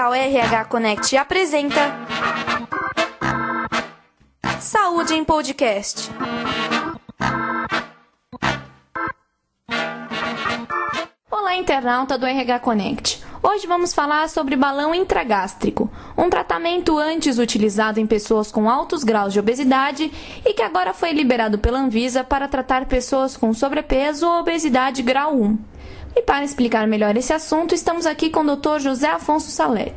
portal RH Connect apresenta Saúde em Podcast. Olá, internauta do RH Connect. Hoje vamos falar sobre balão intragástrico, um tratamento antes utilizado em pessoas com altos graus de obesidade e que agora foi liberado pela Anvisa para tratar pessoas com sobrepeso ou obesidade grau 1. E para explicar melhor esse assunto, estamos aqui com o Dr. José Afonso Salé,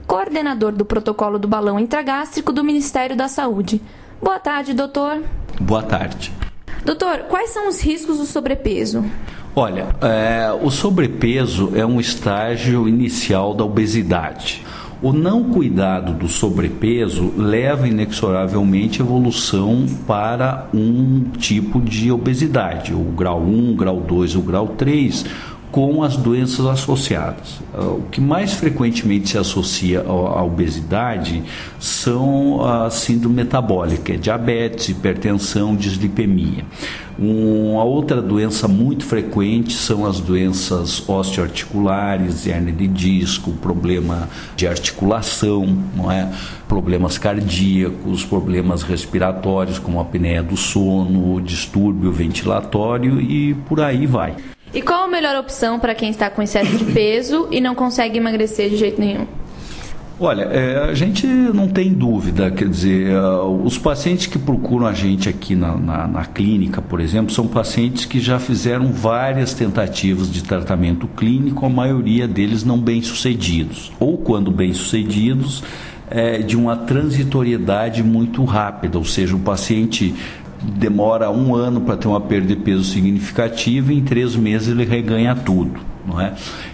coordenador do protocolo do balão intragástrico do Ministério da Saúde. Boa tarde, doutor. Boa tarde. Doutor, quais são os riscos do sobrepeso? Olha, o sobrepeso é um estágio inicial da obesidade. O não cuidado do sobrepeso leva inexoravelmente a evolução para um tipo de obesidade, o grau 1, grau 2 ou grau 3, com as doenças associadas. O que mais frequentemente se associa à obesidade são a síndrome metabólica, diabetes, hipertensão, dislipemia. Uma outra doença muito frequente são as doenças osteoarticulares, hérnia de disco, problema de articulação, não é? Problemas cardíacos, problemas respiratórios como a apneia do sono, distúrbio ventilatório e por aí vai. E qual a melhor opção para quem está com excesso de peso e não consegue emagrecer de jeito nenhum? Olha, a gente não tem dúvida, quer dizer, os pacientes que procuram a gente aqui na clínica, por exemplo, são pacientes que já fizeram várias tentativas de tratamento clínico, a maioria deles não bem-sucedidos, ou quando bem-sucedidos, de uma transitoriedade muito rápida, ou seja, o paciente demora 1 ano para ter uma perda de peso significativa e em 3 meses ele reganha tudo, não é?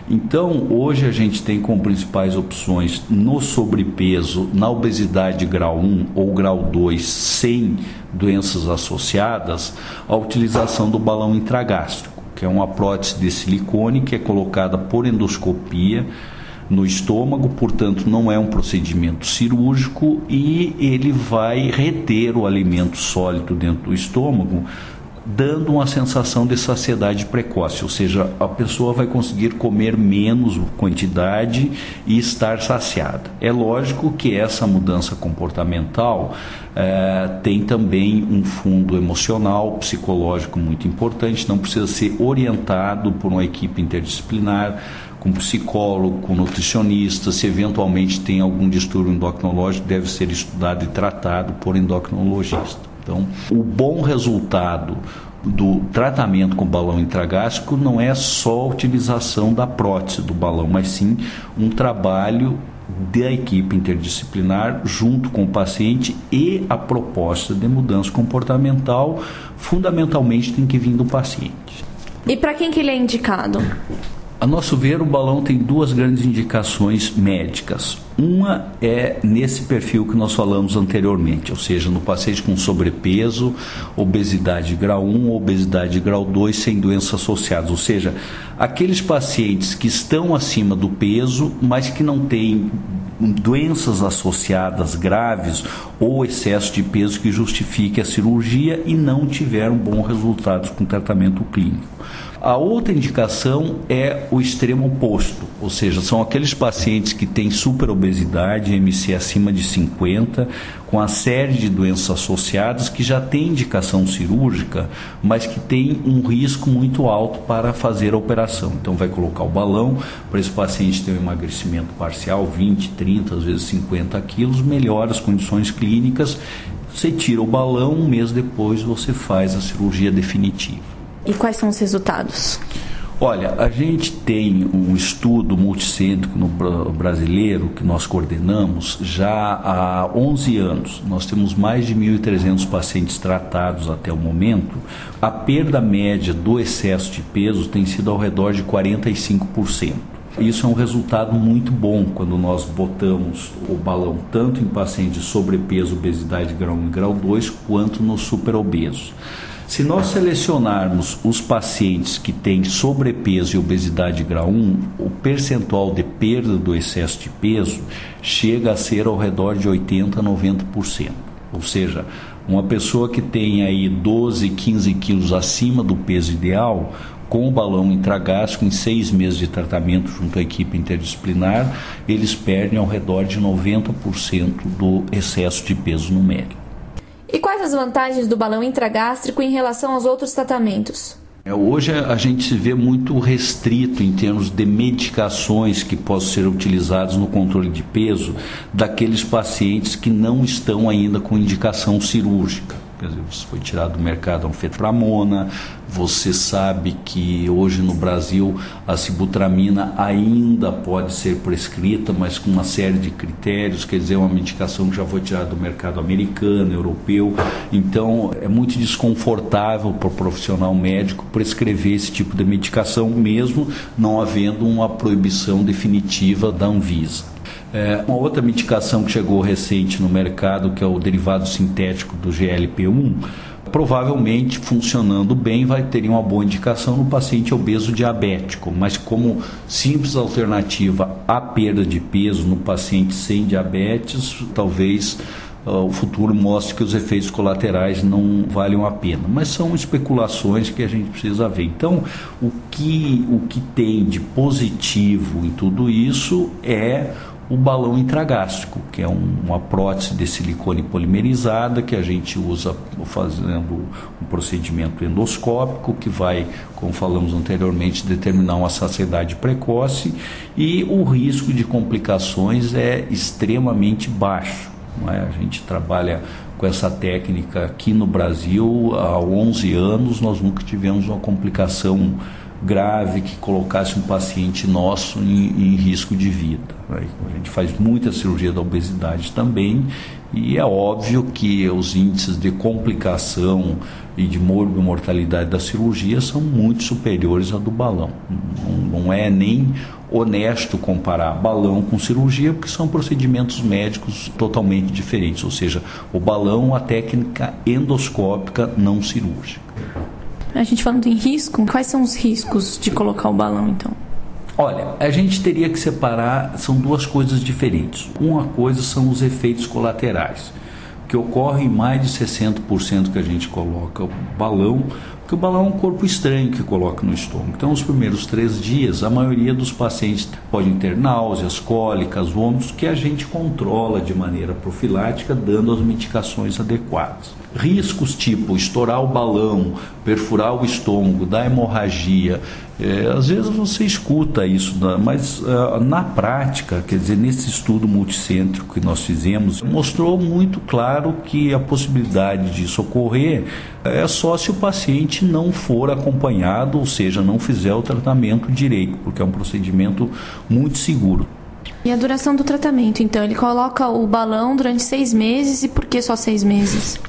Então, hoje a gente tem como principais opções no sobrepeso, na obesidade grau 1 ou grau 2 sem doenças associadas, a utilização do balão intragástrico, que é uma prótese de silicone que é colocada por endoscopia no estômago, portanto não é um procedimento cirúrgico e ele vai reter o alimento sólido dentro do estômago, dando uma sensação de saciedade precoce, ou seja, a pessoa vai conseguir comer menos quantidade e estar saciada. É lógico que essa mudança comportamental tem também um fundo emocional, psicológico muito importante, não precisa ser orientado por uma equipe interdisciplinar, com psicólogo, com nutricionista. Se eventualmente tem algum distúrbio endocrinológico, deve ser estudado e tratado por endocrinologista. Então, o bom resultado do tratamento com balão intragástrico não é só a utilização da prótese do balão, mas sim um trabalho da equipe interdisciplinar junto com o paciente e a proposta de mudança comportamental, fundamentalmente tem que vir do paciente. E para quem que ele é indicado? A nosso ver, o balão tem 2 grandes indicações médicas. Uma é nesse perfil que nós falamos anteriormente, ou seja, no paciente com sobrepeso, obesidade grau 1 ou obesidade grau 2 sem doenças associadas, ou seja, aqueles pacientes que estão acima do peso, mas que não têm doenças associadas graves ou excesso de peso que justifique a cirurgia e não tiveram bons resultados com tratamento clínico. A outra indicação é o extremo oposto, ou seja, são aqueles pacientes que têm superobesidade, MC acima de 50, com a série de doenças associadas que já têm indicação cirúrgica, mas que têm um risco muito alto para fazer a operação. Então vai colocar o balão para esse paciente ter um emagrecimento parcial, 20, 30, às vezes 50 quilos, melhora as condições clínicas, você tira o balão, 1 mês depois você faz a cirurgia definitiva. E quais são os resultados? Olha, a gente tem um estudo multicêntrico no brasileiro que nós coordenamos já há 11 anos. Nós temos mais de 1.300 pacientes tratados até o momento. A perda média do excesso de peso tem sido ao redor de 45%. Isso é um resultado muito bom quando nós botamos o balão tanto em pacientes de sobrepeso, obesidade grau 1 e grau 2, quanto nos superobesos. Se nós selecionarmos os pacientes que têm sobrepeso e obesidade grau 1, o percentual de perda do excesso de peso chega a ser ao redor de 80% a 90%. Ou seja, uma pessoa que tem aí 12, 15 quilos acima do peso ideal, com o balão intragástrico, em 6 meses de tratamento junto à equipe interdisciplinar, eles perdem ao redor de 90% do excesso de peso numérico. E quais as vantagens do balão intragástrico em relação aos outros tratamentos? Hoje a gente se vê muito restrito em termos de medicações que possam ser utilizadas no controle de peso daqueles pacientes que não estão ainda com indicação cirúrgica. Quer dizer, você foi tirado do mercado a anfetramona, você sabe que hoje no Brasil a sibutramina ainda pode ser prescrita, mas com uma série de critérios, quer dizer, uma medicação que já foi tirada do mercado americano, europeu, então é muito desconfortável para o profissional médico prescrever esse tipo de medicação, mesmo não havendo uma proibição definitiva da Anvisa. Uma outra medicação que chegou recente no mercado, que é o derivado sintético do GLP-1, provavelmente funcionando bem vai ter uma boa indicação no paciente obeso diabético, mas como simples alternativa à perda de peso no paciente sem diabetes, talvez o futuro mostre que os efeitos colaterais não valem a pena, mas são especulações que a gente precisa ver. Então, o que tem de positivo em tudo isso é o balão intragástrico, que é uma prótese de silicone polimerizada que a gente usa fazendo um procedimento endoscópico que vai, como falamos anteriormente, determinar uma saciedade precoce, e o risco de complicações é extremamente baixo. Não é? A gente trabalha com essa técnica aqui no Brasil há 11 anos, nós nunca tivemos uma complicação grave que colocasse um paciente nosso em risco de vida. A gente faz muita cirurgia da obesidade também, e é óbvio que os índices de complicação e de morbimortalidade da cirurgia são muito superiores à do balão. Não é nem honesto comparar balão com cirurgia, porque são procedimentos médicos totalmente diferentes, ou seja, o balão é uma técnica endoscópica não cirúrgica. A gente falando em risco, quais são os riscos de colocar o balão, então? Olha, a gente teria que separar, são duas coisas diferentes. Uma coisa são os efeitos colaterais, que ocorrem em mais de 60% que a gente coloca o balão, porque o balão é um corpo estranho que coloca no estômago. Então, os primeiros 3 dias, a maioria dos pacientes podem ter náuseas, cólicas, vômitos, que a gente controla de maneira profilática, dando as medicações adequadas. Riscos tipo estourar o balão, perfurar o estômago, dar hemorragia, às vezes você escuta isso, mas na prática, quer dizer, nesse estudo multicêntrico que nós fizemos, mostrou muito claro que a possibilidade disso ocorrer é só se o paciente não for acompanhado, ou seja, não fizer o tratamento direito, porque é um procedimento muito seguro. E a duração do tratamento, então? Ele coloca o balão durante 6 meses, e por que só 6 meses?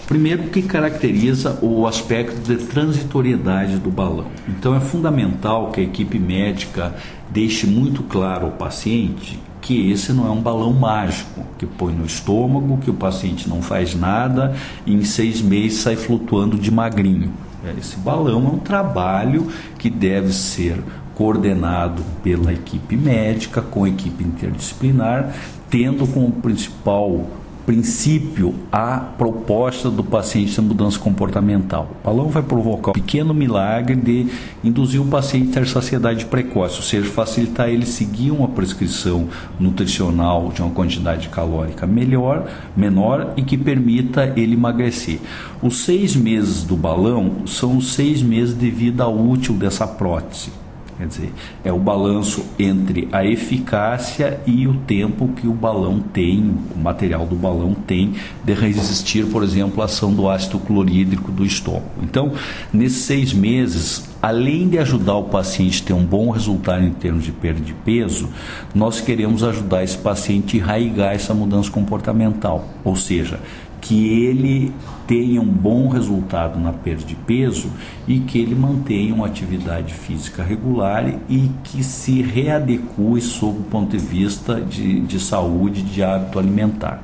Primeiro, o que caracteriza o aspecto de transitoriedade do balão. Então, é fundamental que a equipe médica deixe muito claro ao paciente que esse não é um balão mágico, que põe no estômago, que o paciente não faz nada e em 6 meses sai flutuando de magrinho. Esse balão é um trabalho que deve ser coordenado pela equipe médica, com a equipe interdisciplinar, tendo como principal princípio a proposta do paciente da mudança comportamental. O balão vai provocar um pequeno milagre de induzir o paciente a ter saciedade precoce, ou seja, facilitar ele seguir uma prescrição nutricional de uma quantidade calórica menor e que permita ele emagrecer. Os 6 meses do balão são os 6 meses de vida útil dessa prótese. Quer dizer, é o balanço entre a eficácia e o tempo que o balão tem, o material do balão tem de resistir, por exemplo, à ação do ácido clorídrico do estômago. Então, nesses 6 meses, além de ajudar o paciente a ter um bom resultado em termos de perda de peso, nós queremos ajudar esse paciente a enraigar essa mudança comportamental, ou seja, que ele tenha um bom resultado na perda de peso e que ele mantenha uma atividade física regular e que se readeque sob o ponto de vista de saúde, de hábito alimentar.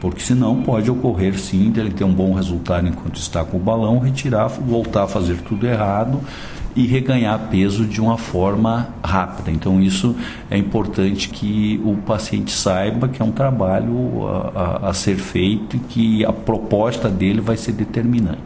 Porque senão pode ocorrer sim de ele ter um bom resultado enquanto está com o balão, retirar, voltar a fazer tudo errado e reganhar peso de uma forma rápida. Então isso é importante que o paciente saiba que é um trabalho a ser feito e que a proposta dele vai ser determinante.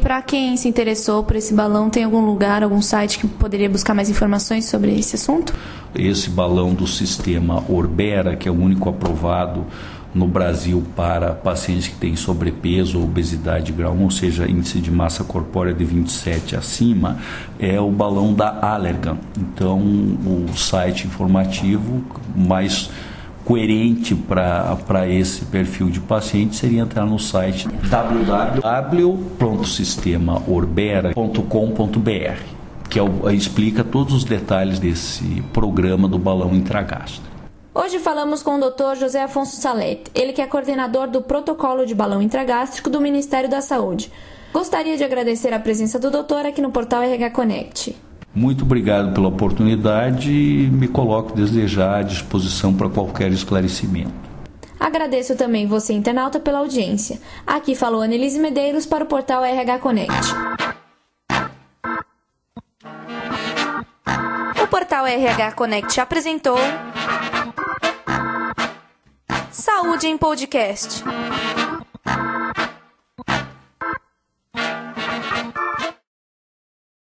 para quem se interessou por esse balão, tem algum lugar, algum site que poderia buscar mais informações sobre esse assunto? Esse balão do sistema Orbera, que é o único aprovado no Brasil para pacientes que têm sobrepeso ou obesidade grau 1, ou seja, índice de massa corpórea de 27 acima, é o balão da Allergan. Então, o site informativo mais coerente para esse perfil de paciente seria entrar no site www.sistemaorbera.com.br, que explica todos os detalhes desse programa do balão intragástrico. Hoje falamos com o Dr. José Afonso Salete, ele que é coordenador do protocolo de balão intragástrico do Ministério da Saúde. Gostaria de agradecer a presença do doutor aqui no portal RH Connect. Muito obrigado pela oportunidade e me coloco desde já à disposição para qualquer esclarecimento. Agradeço também você, internauta, pela audiência. Aqui falou Annelise Medeiros para o portal RH Connect. O portal RH Connect apresentou Saúde em Podcast.